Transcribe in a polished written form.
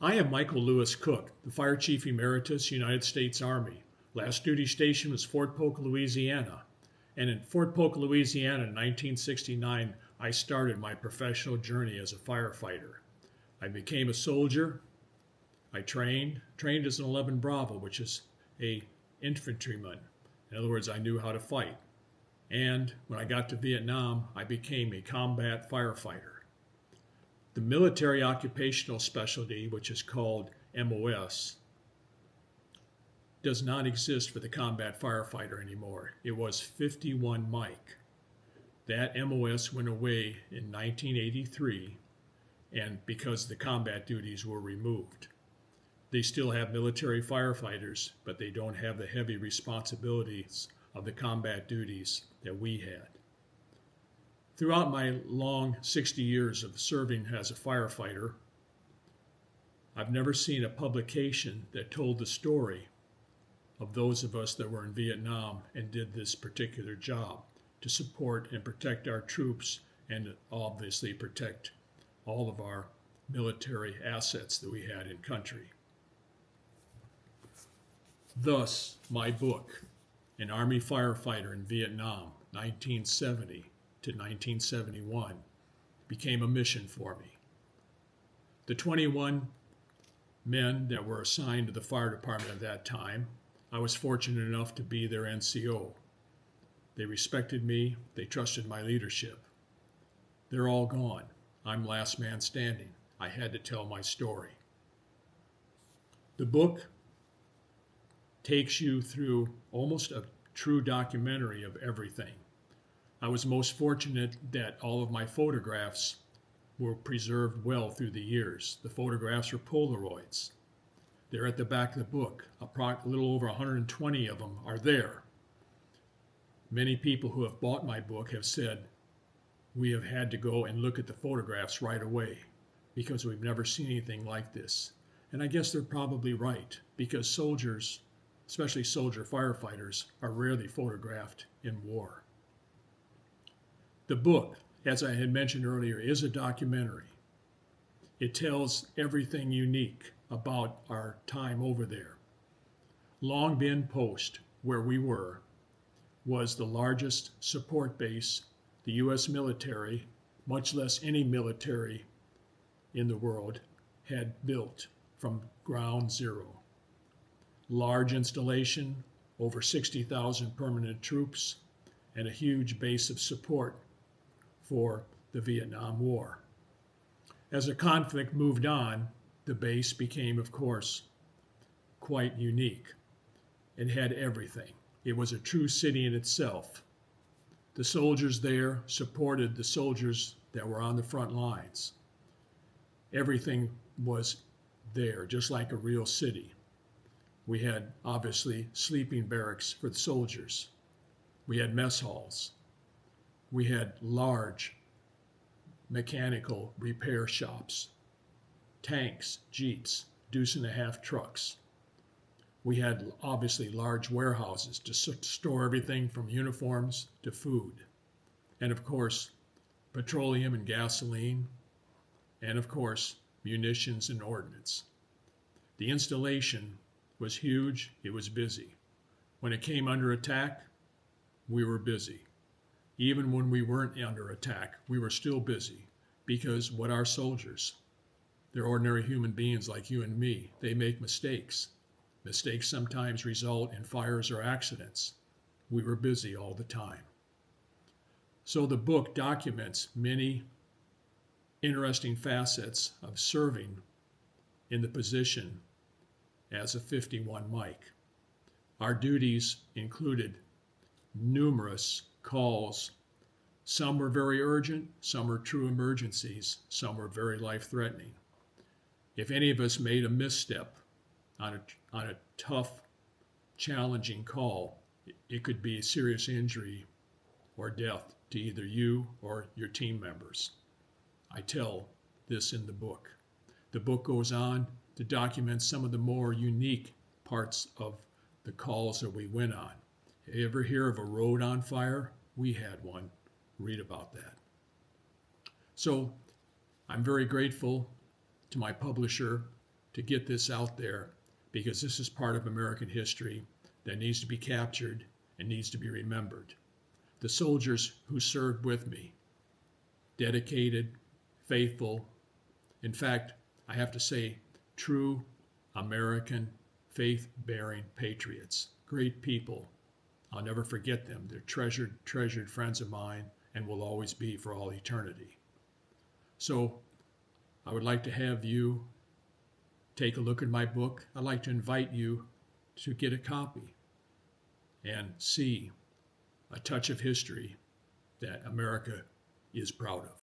I am Michael Lewis Cook, the Fire Chief Emeritus, United States Army. Last duty station was Fort Polk, Louisiana. And in Fort Polk, Louisiana in 1969, I started my professional journey as a firefighter. I became a soldier. I trained as an 11 Bravo, which is a infantryman. In other words, I knew how to fight. And when I got to Vietnam, I became a combat firefighter. The military occupational specialty, which is called MOS, does not exist for the combat firefighter anymore. It was 51 Mike. That MOS went away in 1983, and because the combat duties were removed. They still have military firefighters, but they don't have the heavy responsibilities of the combat duties that we had. Throughout my long 60 years of serving as a firefighter, I've never seen a publication that told the story of those of us that were in Vietnam and did this particular job to support and protect our troops and obviously protect all of our military assets that we had in country. Thus, my book, An Army Firefighter in Vietnam, 1970 to 1971, became a mission for me. The 21 men that were assigned to the fire department at that time, I was fortunate enough to be their NCO. They respected me, they trusted my leadership. They're all gone. I'm last man standing. I had to tell my story. The book takes you through almost a true documentary of everything. I was most fortunate that all of my photographs were preserved well through the years. The photographs are Polaroids. They're at the back of the book. A little over 120 of them are there. Many people who have bought my book have said, we have had to go and look at the photographs right away because we've never seen anything like this. And I guess they're probably right, because soldiers, especially soldier firefighters, are rarely photographed in war. The book, as I had mentioned earlier, is a documentary. It tells everything unique about our time over there. Long Binh Post, where we were, was the largest support base the U.S. military, much less any military in the world, had built from ground zero. Large installation, over 60,000 permanent troops, and a huge base of support for the Vietnam War. As the conflict moved on, the base became, of course, quite unique. It had everything. It was a true city in itself. The soldiers there supported the soldiers that were on the front lines. Everything was there, just like a real city. We had, obviously, sleeping barracks for the soldiers. We had mess halls. We had large mechanical repair shops, tanks, jeeps, deuce-and-a-half trucks. We had, obviously, large warehouses to store everything from uniforms to food. And, of course, petroleum and gasoline, and, of course, munitions and ordnance. The installation was huge. It was busy. When it came under attack, we were busy. Even when we weren't under attack, we were still busy, because what are soldiers? They're ordinary human beings like you and me. They make mistakes. Mistakes sometimes result in fires or accidents. We were busy all the time. So the book documents many interesting facets of serving in the position as a 51 Mike. Our duties included numerous calls. Some were very urgent, some were true emergencies, some were very life-threatening. If any of us made a misstep on a tough, challenging call, it could be a serious injury or death to either you or your team members. I tell this in the book. The book goes on to document some of the more unique parts of the calls that we went on. You ever hear of a road on fire? We had one. Read about that. So I'm very grateful to my publisher to get this out there, because this is part of American history that needs to be captured and needs to be remembered. The soldiers who served with me, dedicated, faithful, in fact, I have to say, true American faith-bearing patriots, great people. I'll never forget them. They're treasured friends of mine and will always be for all eternity. So I would like to have you take a look at my book. I'd like to invite you to get a copy and see a touch of history that America is proud of.